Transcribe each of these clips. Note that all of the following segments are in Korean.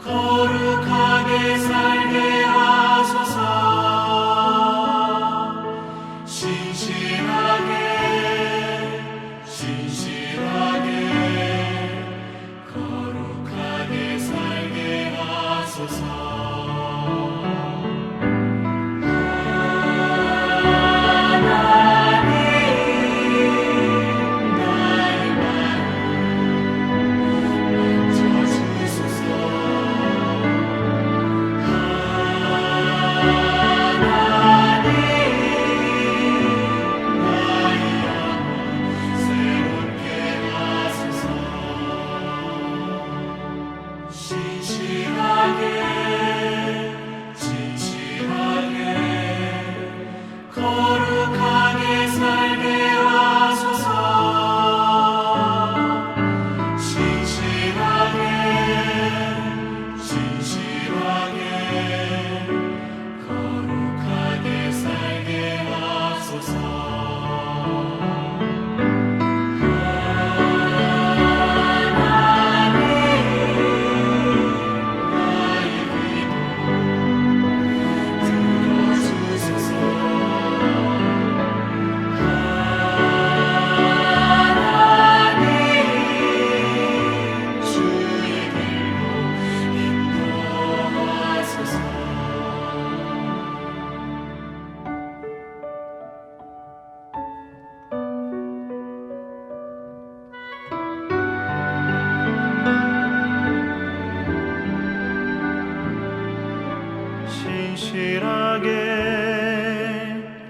거룩하게 살게 하소서. 거룩하게 살게 하소서.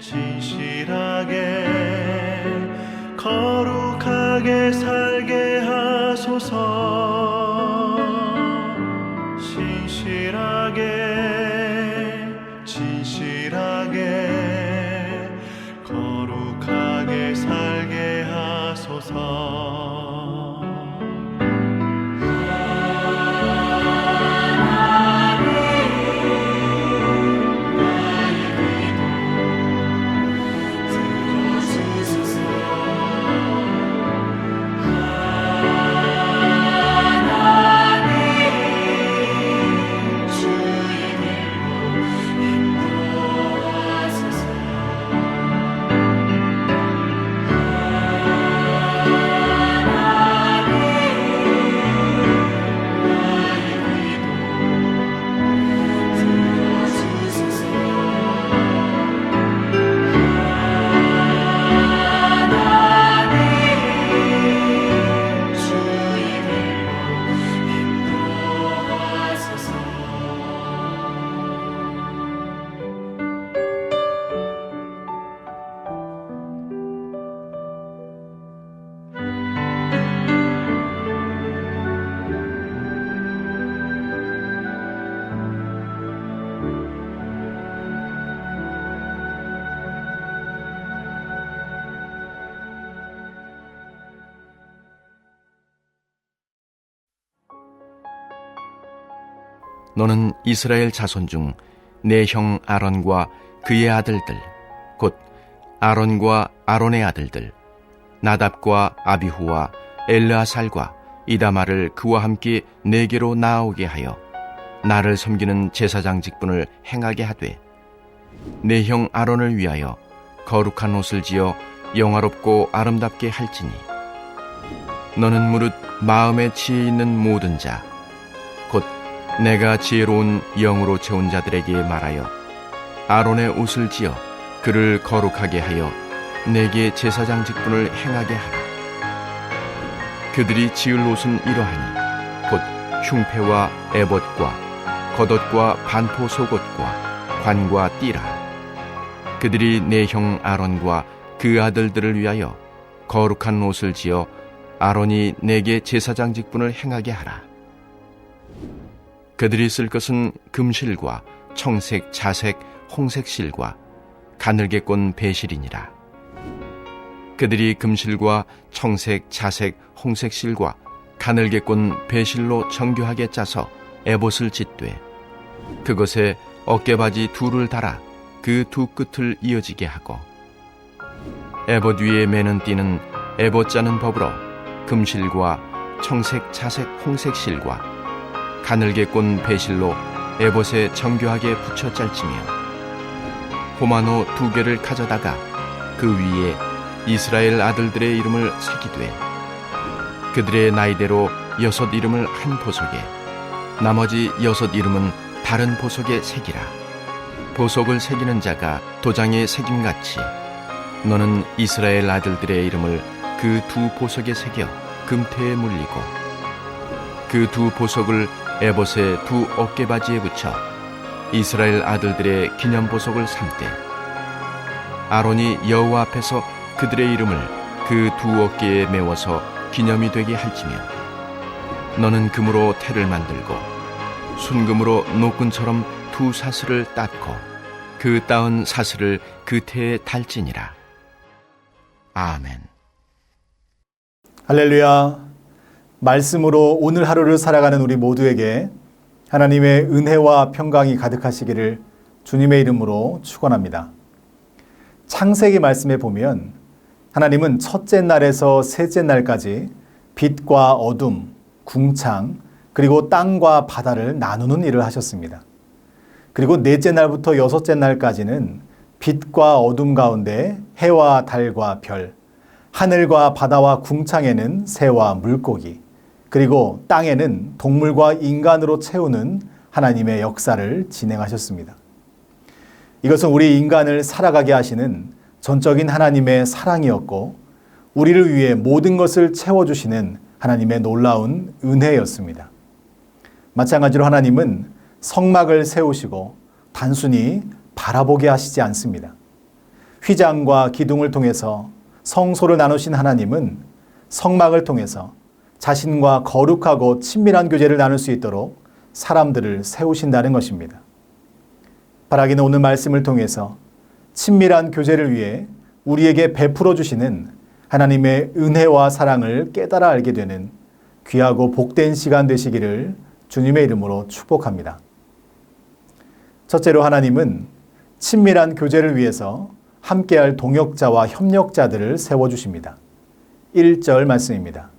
진실하게 거룩하게 살게 하소서. 진실하게 거룩하게 살게 하소서. 너는 이스라엘 자손 중 내 형 아론과 그의 아들들, 곧 아론과 아론의 아들들, 나답과 아비후와 엘르아살과 이다말을 그와 함께 내게로 나아오게 하여 나를 섬기는 제사장 직분을 행하게 하되, 내 형 아론을 위하여 거룩한 옷을 지어 영화롭고 아름답게 할지니, 너는 무릇 마음에 지혜 있는 모든 자, 곧 내가 지혜로운 영으로 채운 자들에게 말하여 아론의 옷을 지어 그를 거룩하게 하여 내게 제사장 직분을 행하게 하라. 그들이 지을 옷은 이러하니 곧 흉패와 에봇과 겉옷과 반포 속옷과 관과 띠라. 그들이 내 형 아론과 그 아들들을 위하여 거룩한 옷을 지어 아론이 내게 제사장 직분을 행하게 하라. 그들이 쓸 것은 금실과 청색, 자색, 홍색 실과 가늘게 꼰 배실이니라. 그들이 금실과 청색, 자색, 홍색 실과 가늘게 꼰 배실로 정교하게 짜서 에봇을 짓되, 그것에 어깨바지 둘을 달아 그 두 끝을 이어지게 하고, 에봇 위에 매는 띠는 에봇 짜는 법으로 금실과 청색, 자색, 홍색 실과 가늘게 꼰 배실로 에봇에 정교하게 붙여 짤지며 호마노 2개를 가져다가 그 위에 이스라엘 아들들의 이름을 새기되 그들의 나이대로 6 이름을 한 보석에 나머지 6 이름은 다른 보석에 새기라. 보석을 새기는 자가 도장에 새김같이 너는 이스라엘 아들들의 이름을 그 2 보석에 새겨 금태에 물리고 그 2 보석을 에봇의 2 어깨바지에 붙여 이스라엘 아들들의 기념보석을 삼되 아론이 여호와 앞에서 그들의 이름을 그 2 어깨에 메워서 기념이 되게 할지며 너는 금으로 태를 만들고 순금으로 노끈처럼 2 사슬을 땄고 그 따은 사슬을 그 태에 달지니라. 아멘. 할렐루야. 말씀으로 오늘 하루를 살아가는 우리 모두에게 하나님의 은혜와 평강이 가득하시기를 주님의 이름으로 축원합니다. 창세기 말씀에 보면 하나님은 첫째 날에서 셋째 날까지 빛과 어둠, 궁창, 그리고 땅과 바다를 나누는 일을 하셨습니다. 그리고 넷째 날부터 6째 날까지는 빛과 어둠 가운데 해와 달과 별, 하늘과 바다와 궁창에는 새와 물고기, 그리고 땅에는 동물과 인간으로 채우는 하나님의 역사를 진행하셨습니다. 이것은 우리 인간을 살아가게 하시는 전적인 하나님의 사랑이었고 우리를 위해 모든 것을 채워주시는 하나님의 놀라운 은혜였습니다. 마찬가지로 하나님은 성막을 세우시고 단순히 바라보게 하시지 않습니다. 휘장과 기둥을 통해서 성소를 나누신 하나님은 성막을 통해서 자신과 거룩하고 친밀한 교제를 나눌 수 있도록 사람들을 세우신다는 것입니다. 바라기는 오늘 말씀을 통해서 친밀한 교제를 위해 우리에게 베풀어 주시는 하나님의 은혜와 사랑을 깨달아 알게 되는 귀하고 복된 시간 되시기를 주님의 이름으로 축복합니다. 첫째로 하나님은 친밀한 교제를 위해서 함께할 동역자와 협력자들을 세워주십니다. 1절 말씀입니다.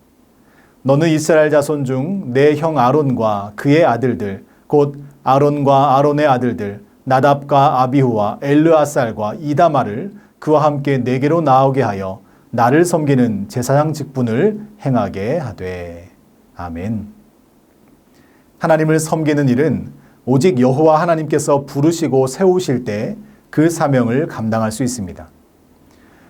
너는 이스라엘 자손 중 내 형 아론과 그의 아들들 곧 아론과 아론의 아들들 나답과 아비후와 엘르아살과 이다마를 그와 함께 내게로 나오게 하여 나를 섬기는 제사장 직분을 행하게 하되. 아멘. 하나님을 섬기는 일은 오직 여호와 하나님께서 부르시고 세우실 때 그 사명을 감당할 수 있습니다.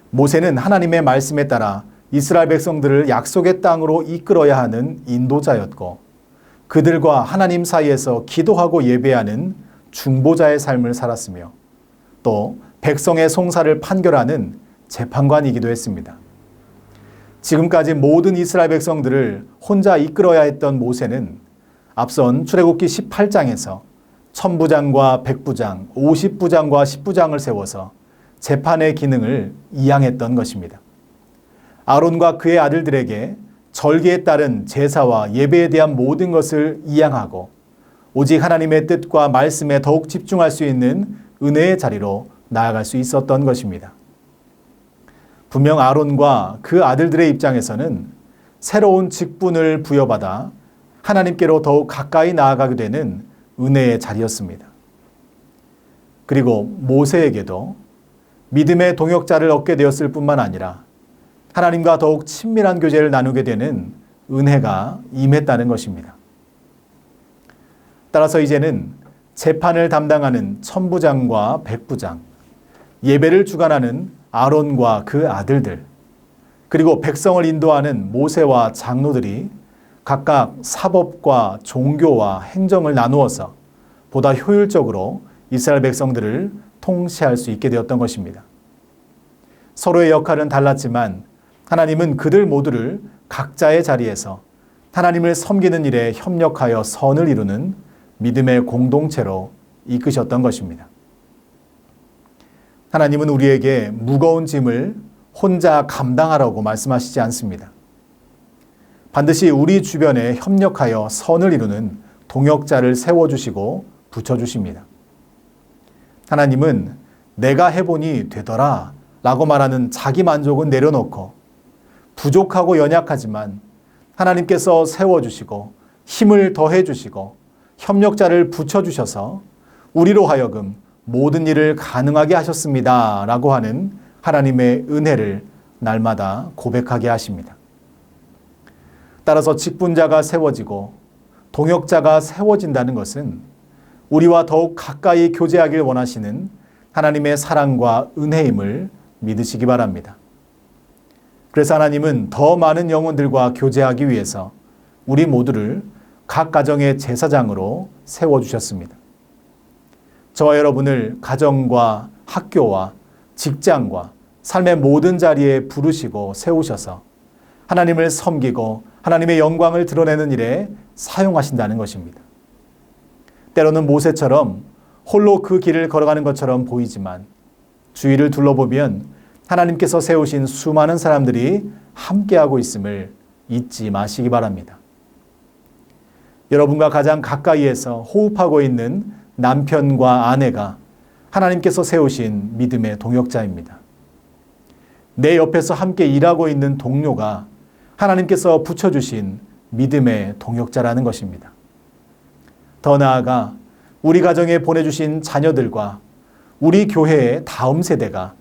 모세는 하나님의 말씀에 따라 이스라엘 백성들을 약속의 땅으로 이끌어야 하는 인도자였고 그들과 하나님 사이에서 기도하고 예배하는 중보자의 삶을 살았으며 또 백성의 송사를 판결하는 재판관이기도 했습니다. 지금까지 모든 이스라엘 백성들을 혼자 이끌어야 했던 모세는 앞선 출애굽기 18장에서 1000부장과 100부장, 50부장과 10부장을 세워서 재판의 기능을 이양했던 것입니다. 아론과 그의 아들들에게 절기에 따른 제사와 예배에 대한 모든 것을 이양하고 오직 하나님의 뜻과 말씀에 더욱 집중할 수 있는 은혜의 자리로 나아갈 수 있었던 것입니다. 분명 아론과 그 아들들의 입장에서는 새로운 직분을 부여받아 하나님께로 더욱 가까이 나아가게 되는 은혜의 자리였습니다. 그리고 모세에게도 믿음의 동역자를 얻게 되었을 뿐만 아니라 하나님과 더욱 친밀한 교제를 나누게 되는 은혜가 임했다는 것입니다. 따라서 이제는 재판을 담당하는 1000부장과 100부장, 예배를 주관하는 아론과 그 아들들, 그리고 백성을 인도하는 모세와 장로들이 각각 사법과 종교와 행정을 나누어서 보다 효율적으로 이스라엘 백성들을 통치할 수 있게 되었던 것입니다. 서로의 역할은 달랐지만 하나님은 그들 모두를 각자의 자리에서 하나님을 섬기는 일에 협력하여 선을 이루는 믿음의 공동체로 이끄셨던 것입니다. 하나님은 우리에게 무거운 짐을 혼자 감당하라고 말씀하시지 않습니다. 반드시 우리 주변에 협력하여 선을 이루는 동역자를 세워주시고 붙여주십니다. 하나님은 내가 해보니 되더라 라고 말하는 자기 만족은 내려놓고 부족하고 연약하지만 하나님께서 세워주시고 힘을 더해주시고 협력자를 붙여주셔서 우리로 하여금 모든 일을 가능하게 하셨습니다 라고 하는 하나님의 은혜를 날마다 고백하게 하십니다. 따라서 직분자가 세워지고 동역자가 세워진다는 것은 우리와 더욱 가까이 교제하길 원하시는 하나님의 사랑과 은혜임을 믿으시기 바랍니다. 그래서 하나님은 더 많은 영혼들과 교제하기 위해서 우리 모두를 각 가정의 제사장으로 세워주셨습니다. 저와 여러분을 가정과 학교와 직장과 삶의 모든 자리에 부르시고 세우셔서 하나님을 섬기고 하나님의 영광을 드러내는 일에 사용하신다는 것입니다. 때로는 모세처럼 홀로 그 길을 걸어가는 것처럼 보이지만 주위를 둘러보면 하나님께서 세우신 수많은 사람들이 함께하고 있음을 잊지 마시기 바랍니다. 여러분과 가장 가까이에서 호흡하고 있는 남편과 아내가 하나님께서 세우신 믿음의 동역자입니다. 내 옆에서 함께 일하고 있는 동료가 하나님께서 붙여주신 믿음의 동역자라는 것입니다. 더 나아가 우리 가정에 보내주신 자녀들과 우리 교회의 다음 세대가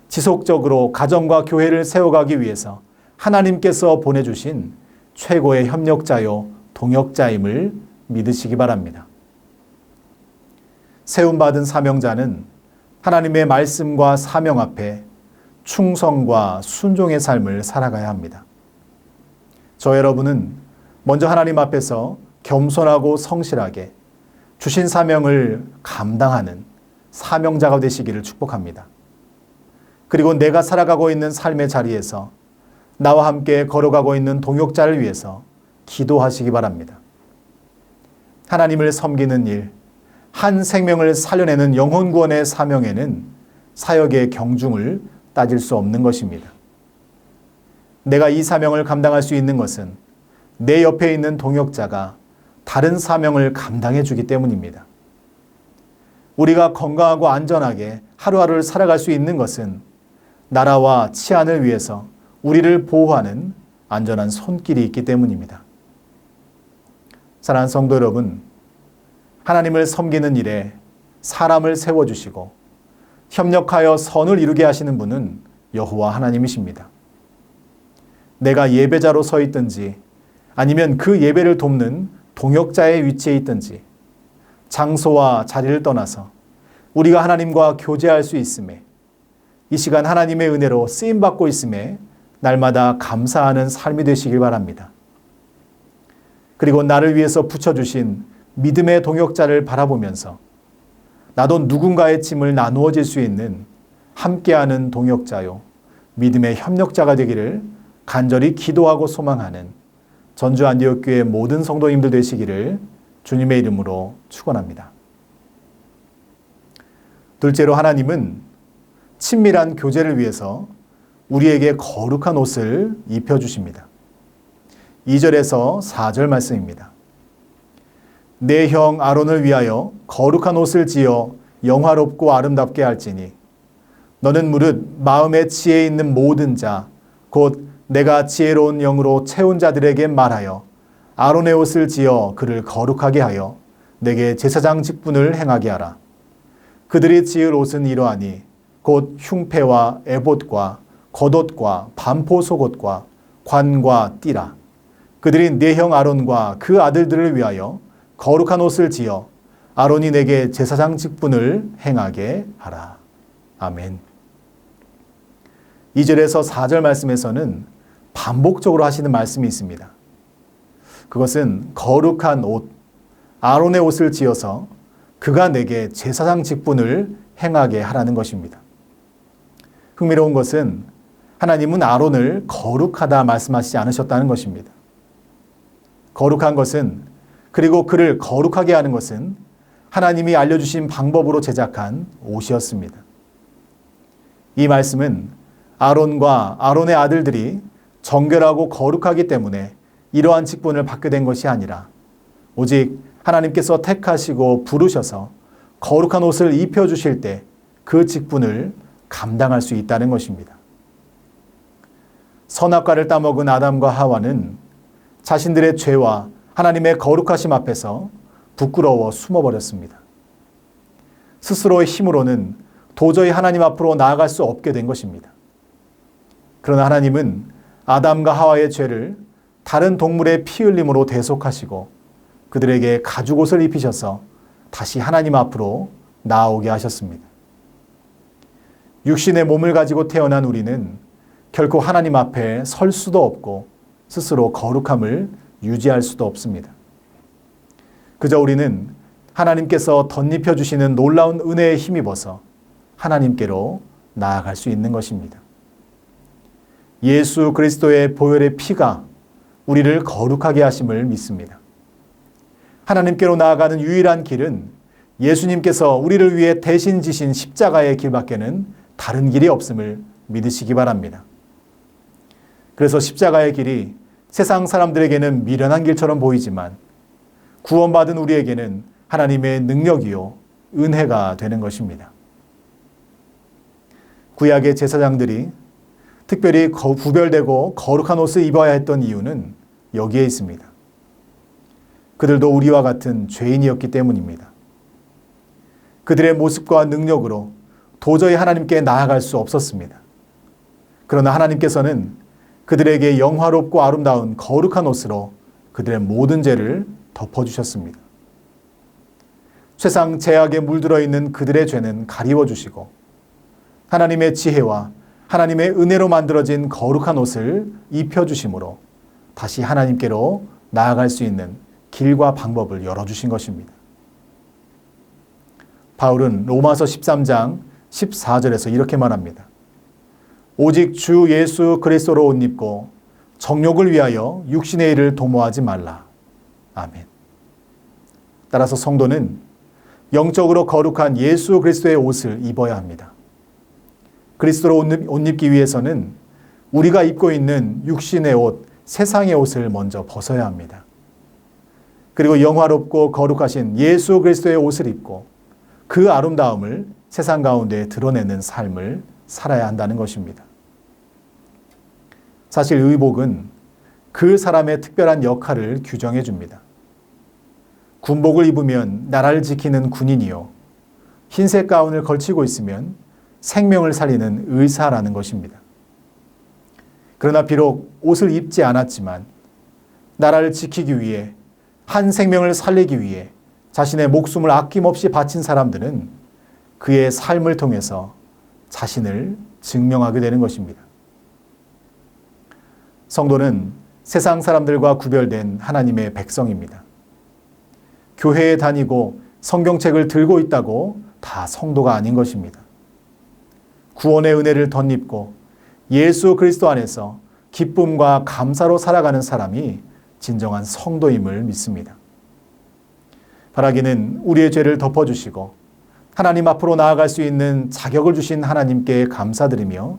지속적으로 가정과 교회를 세워가기 위해서 하나님께서 보내주신 최고의 협력자요 동역자임을 믿으시기 바랍니다. 세움받은 사명자는 하나님의 말씀과 사명 앞에 충성과 순종의 삶을 살아가야 합니다. 저 여러분은 먼저 하나님 앞에서 겸손하고 성실하게 주신 사명을 감당하는 사명자가 되시기를 축복합니다. 그리고 내가 살아가고 있는 삶의 자리에서 나와 함께 걸어가고 있는 동역자를 위해서 기도하시기 바랍니다. 하나님을 섬기는 일, 한 생명을 살려내는 영혼 구원의 사명에는 사역의 경중을 따질 수 없는 것입니다. 내가 이 사명을 감당할 수 있는 것은 내 옆에 있는 동역자가 다른 사명을 감당해 주기 때문입니다. 우리가 건강하고 안전하게 하루하루를 살아갈 수 있는 것은 나라와 치안을 위해서 우리를 보호하는 안전한 손길이 있기 때문입니다. 사랑하는 성도 여러분, 하나님을 섬기는 일에 사람을 세워주시고 협력하여 선을 이루게 하시는 분은 여호와 하나님이십니다. 내가 예배자로 서 있든지 아니면 그 예배를 돕는 동역자의 위치에 있든지 장소와 자리를 떠나서 우리가 하나님과 교제할 수 있음에 이 시간 하나님의 은혜로 쓰임받고 있음에 날마다 감사하는 삶이 되시길 바랍니다. 그리고 나를 위해서 붙여주신 믿음의 동역자를 바라보면서 나도 누군가의 짐을 나누어질 수 있는 함께하는 동역자요 믿음의 협력자가 되기를 간절히 기도하고 소망하는 전주 안디옥교회 모든 성도님들 되시기를 주님의 이름으로 축원합니다. 둘째로 하나님은 친밀한 교제를 위해서 우리에게 거룩한 옷을 입혀주십니다. 2절에서 4절 말씀입니다. 내 형 아론을 위하여 거룩한 옷을 지어 영화롭고 아름답게 할지니 너는 무릇 마음의 지혜에 있는 모든 자 곧 내가 지혜로운 영으로 채운 자들에게 말하여 아론의 옷을 지어 그를 거룩하게 하여 내게 제사장 직분을 행하게 하라. 그들이 지을 옷은 이러하니 곧 흉패와 에봇과 겉옷과 반포 속옷과 관과 띠라. 그들이 내 형 아론과 그 아들들을 위하여 거룩한 옷을 지어 아론이 내게 제사장 직분을 행하게 하라. 아멘. 2절에서 4절 말씀에서는 반복적으로 하시는 말씀이 있습니다. 그것은 거룩한 옷, 아론의 옷을 지어서 그가 내게 제사장 직분을 행하게 하라는 것입니다. 흥미로운 것은 하나님은 아론을 거룩하다 말씀하시지 않으셨다는 것입니다. 거룩한 것은 그리고 그를 거룩하게 하는 것은 하나님이 알려주신 방법으로 제작한 옷이었습니다. 이 말씀은 아론과 아론의 아들들이 정결하고 거룩하기 때문에 이러한 직분을 받게 된 것이 아니라 오직 하나님께서 택하시고 부르셔서 거룩한 옷을 입혀주실 때 그 직분을 감당할 수 있다는 것입니다. 선악과를 따먹은 아담과 하와는 자신들의 죄와 하나님의 거룩하심 앞에서 부끄러워 숨어버렸습니다. 스스로의 힘으로는 도저히 하나님 앞으로 나아갈 수 없게 된 것입니다. 그러나 하나님은 아담과 하와의 죄를 다른 동물의 피 흘림으로 대속하시고 그들에게 가죽옷을 입히셔서 다시 하나님 앞으로 나아오게 하셨습니다. 육신의 몸을 가지고 태어난 우리는 결코 하나님 앞에 설 수도 없고 스스로 거룩함을 유지할 수도 없습니다. 그저 우리는 하나님께서 덧입혀 주시는 놀라운 은혜에 힘입어서 하나님께로 나아갈 수 있는 것입니다. 예수 그리스도의 보혈의 피가 우리를 거룩하게 하심을 믿습니다. 하나님께로 나아가는 유일한 길은 예수님께서 우리를 위해 대신 지신 십자가의 길밖에는 다른 길이 없음을 믿으시기 바랍니다. 그래서 십자가의 길이 세상 사람들에게는 미련한 길처럼 보이지만 구원받은 우리에게는 하나님의 능력이요 은혜가 되는 것입니다. 구약의 제사장들이 특별히 구별되고 거룩한 옷을 입어야 했던 이유는 여기에 있습니다. 그들도 우리와 같은 죄인이었기 때문입니다. 그들의 모습과 능력으로 도저히 하나님께 나아갈 수 없었습니다. 그러나 하나님께서는 그들에게 영화롭고 아름다운 거룩한 옷으로 그들의 모든 죄를 덮어주셨습니다. 세상 죄악에 물들어 있는 그들의 죄는 가리워 주시고 하나님의 지혜와 하나님의 은혜로 만들어진 거룩한 옷을 입혀주심으로 다시 하나님께로 나아갈 수 있는 길과 방법을 열어주신 것입니다. 바울은 로마서 13장 14절에서 이렇게 말합니다. 오직 주 예수 그리스도로 옷 입고 정욕을 위하여 육신의 일을 도모하지 말라. 아멘. 따라서 성도는 영적으로 거룩한 예수 그리스도의 옷을 입어야 합니다. 그리스도로 옷 입기 위해서는 우리가 입고 있는 육신의 옷, 세상의 옷을 먼저 벗어야 합니다. 그리고 영화롭고 거룩하신 예수 그리스도의 옷을 입고 그 아름다움을 세상 가운데 드러내는 삶을 살아야 한다는 것입니다. 사실 의복은 그 사람의 특별한 역할을 규정해 줍니다. 군복을 입으면 나라를 지키는 군인이요, 흰색 가운을 걸치고 있으면 생명을 살리는 의사라는 것입니다. 그러나 비록 옷을 입지 않았지만 나라를 지키기 위해, 한 생명을 살리기 위해 자신의 목숨을 아낌없이 바친 사람들은 그의 삶을 통해서 자신을 증명하게 되는 것입니다. 성도는 세상 사람들과 구별된 하나님의 백성입니다. 교회에 다니고 성경책을 들고 있다고 다 성도가 아닌 것입니다. 구원의 은혜를 덧입고 예수 그리스도 안에서 기쁨과 감사로 살아가는 사람이 진정한 성도임을 믿습니다. 바라기는 우리의 죄를 덮어주시고 하나님 앞으로 나아갈 수 있는 자격을 주신 하나님께 감사드리며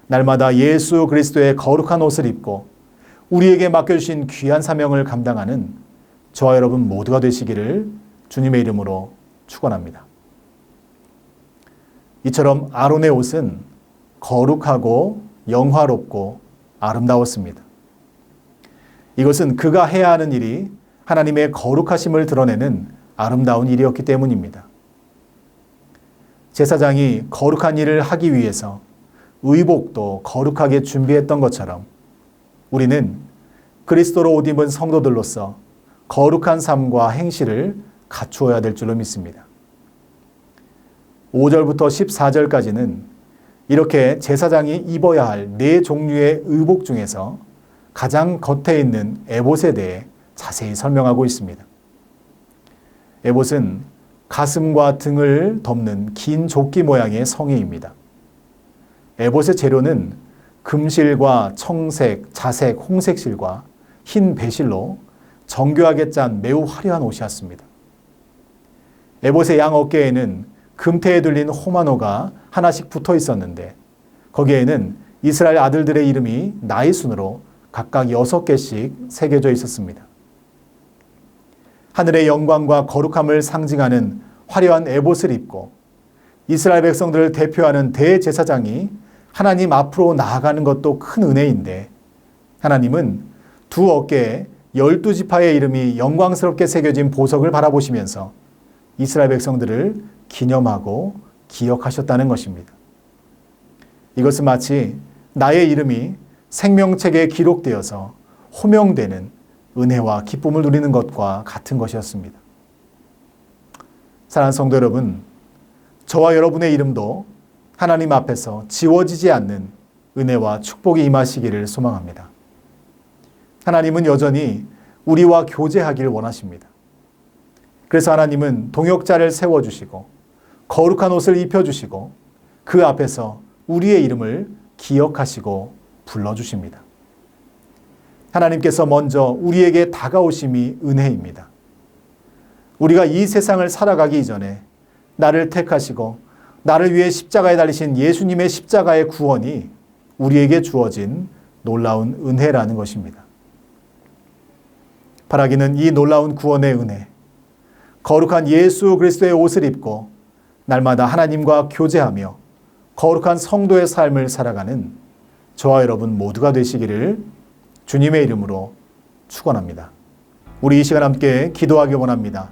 날마다 예수 그리스도의 거룩한 옷을 입고 우리에게 맡겨주신 귀한 사명을 감당하는 저와 여러분 모두가 되시기를 주님의 이름으로 축원합니다. 이처럼 아론의 옷은 거룩하고 영화롭고 아름다웠습니다. 이것은 그가 해야 하는 일이 하나님의 거룩하심을 드러내는 아름다운 일이었기 때문입니다. 제사장이 거룩한 일을 하기 위해서 의복도 거룩하게 준비했던 것처럼 우리는 그리스도로 옷 입은 성도들로서 거룩한 삶과 행실을 갖추어야 될 줄로 믿습니다. 5절부터 14절까지는 이렇게 제사장이 입어야 할 4종류의 의복 중에서 가장 겉에 있는 에봇에 대해 자세히 설명하고 있습니다. 에봇은 가슴과 등을 덮는 긴 조끼 모양의 성의입니다. 에봇의 재료는 금실과 청색, 자색, 홍색 실과 흰 배실로 정교하게 짠 매우 화려한 옷이었습니다. 에봇의 양 어깨에는 금태에 둘린 호마노가 하나씩 붙어 있었는데 거기에는 이스라엘 아들들의 이름이 나이 순으로 각각 6개씩 새겨져 있었습니다. 하늘의 영광과 거룩함을 상징하는 화려한 에봇을 입고 이스라엘 백성들을 대표하는 대제사장이 하나님 앞으로 나아가는 것도 큰 은혜인데 하나님은 두 어깨에 12지파의 이름이 영광스럽게 새겨진 보석을 바라보시면서 이스라엘 백성들을 기념하고 기억하셨다는 것입니다. 이것은 마치 나의 이름이 생명책에 기록되어서 호명되는 은혜와 기쁨을 누리는 것과 같은 것이었습니다. 사랑하는 성도 여러분, 저와 여러분의 이름도 하나님 앞에서 지워지지 않는 은혜와 축복이 임하시기를 소망합니다. 하나님은 여전히 우리와 교제하기를 원하십니다. 그래서 하나님은 동역자를 세워주시고 거룩한 옷을 입혀주시고 그 앞에서 우리의 이름을 기억하시고 불러주십니다. 하나님께서 먼저 우리에게 다가오심이 은혜입니다. 우리가 이 세상을 살아가기 이전에 나를 택하시고 나를 위해 십자가에 달리신 예수님의 십자가의 구원이 우리에게 주어진 놀라운 은혜라는 것입니다. 바라기는 이 놀라운 구원의 은혜, 거룩한 예수 그리스도의 옷을 입고 날마다 하나님과 교제하며 거룩한 성도의 삶을 살아가는 저와 여러분 모두가 되시기를 주님의 이름으로 축원합니다. 우리 이 시간 함께 기도하기 원합니다.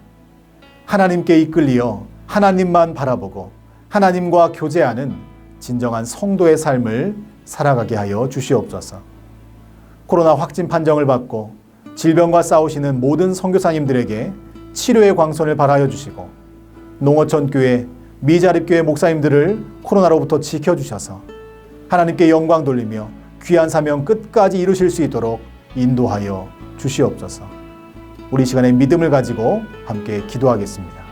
하나님께 이끌리어 하나님만 바라보고 하나님과 교제하는 진정한 성도의 삶을 살아가게 하여 주시옵소서. 코로나 확진 판정을 받고 질병과 싸우시는 모든 선교사님들에게 치료의 광선을 발하여 주시고 농어촌 교회, 미자립교회 목사님들을 코로나로부터 지켜주셔서 하나님께 영광 돌리며 귀한 사명 끝까지 이루실 수 있도록 인도하여 주시옵소서. 우리 시간에 믿음을 가지고 함께 기도하겠습니다.